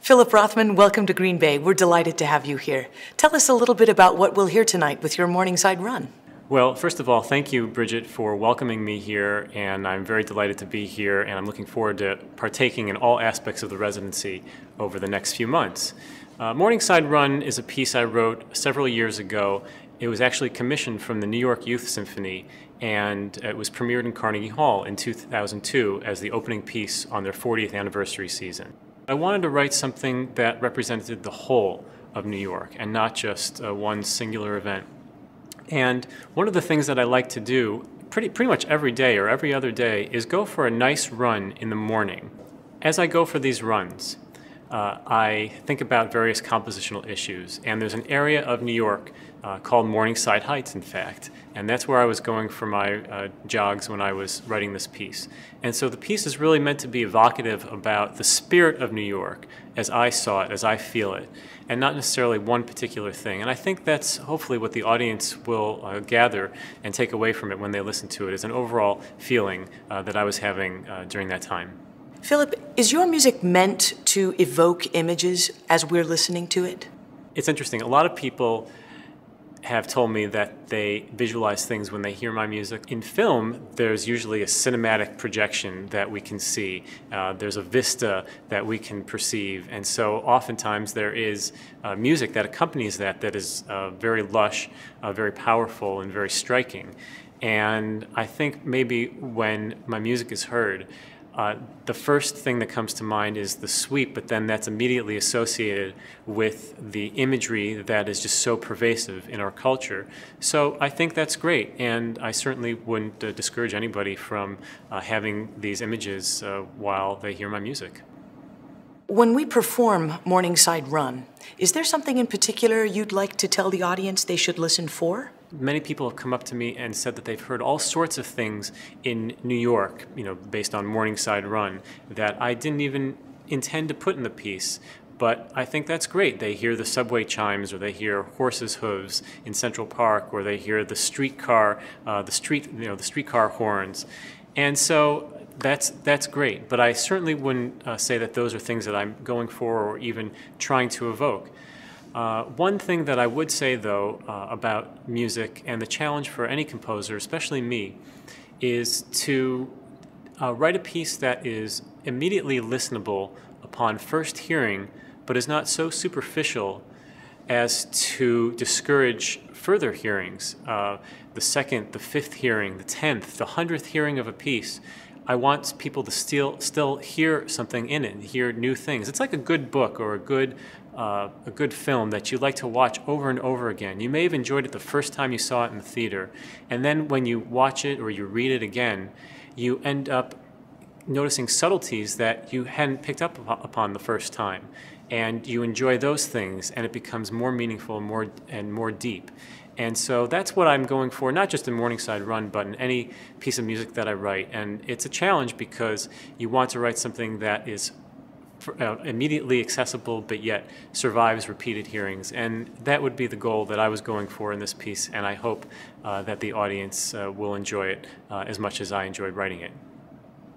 Philip Rothman, welcome to Green Bay. We're delighted to have you here. Tell us a little bit about what we'll hear tonight with your Morningside Run. Well, first of all, thank you, Bridget, for welcoming me here, and I'm very delighted to be here, and I'm looking forward to partaking in all aspects of the residency over the next few months. Morningside Run is a piece I wrote several years ago. It was actually commissioned from the New York Youth Symphony, and it was premiered in Carnegie Hall in 2002 as the opening piece on their 40th anniversary season. I wanted to write something that represented the whole of New York and not just one singular event. And one of the things that I like to do pretty much every day or every other day is go for a nice run in the morning. As I go for these runs, I think about various compositional issues, and there's an area of New York called Morningside Heights, in fact, and that's where I was going for my jogs when I was writing this piece. And so the piece is really meant to be evocative about the spirit of New York as I saw it, as I feel it, and not necessarily one particular thing. And I think that's hopefully what the audience will gather and take away from it when they listen to it, is an overall feeling that I was having during that time. Philip, is your music meant to evoke images as we're listening to it? It's interesting. A lot of people have told me that they visualize things when they hear my music. In film, there's usually a cinematic projection that we can see. There's a vista that we can perceive, and so oftentimes there is music that accompanies that is very lush, very powerful, and very striking. And I think maybe when my music is heard, the first thing that comes to mind is the sweep, but then that's immediately associated with the imagery that is just so pervasive in our culture. So I think that's great, and I certainly wouldn't discourage anybody from having these images while they hear my music. When we perform Morningside Run, is there something in particular you'd like to tell the audience they should listen for? Many people have come up to me and said that they've heard all sorts of things in New York, based on Morningside Run, that I didn't even intend to put in the piece. But I think that's great. They hear the subway chimes, or they hear horses' hooves in Central Park, or they hear the streetcar, the streetcar horns, and so that's great. But I certainly wouldn't say that those are things that I'm going for or even trying to evoke. One thing that I would say, though, about music and the challenge for any composer, especially me, is to write a piece that is immediately listenable upon first hearing, but is not so superficial as to discourage further hearings. The second, the fifth hearing, the 10th, the 100th hearing of a piece, I want people to still hear something in it, hear new things. It's like a good book or a good film that you like to watch over and over again. You may have enjoyed it the first time you saw it in the theater, and then when you watch it or you read it again, you end up noticing subtleties that you hadn't picked up upon the first time, and you enjoy those things, and it becomes more meaningful and more deep. And so that's what I'm going for, not just in Morningside Run, but in any piece of music that I write. And it's a challenge because you want to write something that is immediately accessible, but yet survives repeated hearings. And that would be the goal that I was going for in this piece, and I hope that the audience will enjoy it as much as I enjoyed writing it.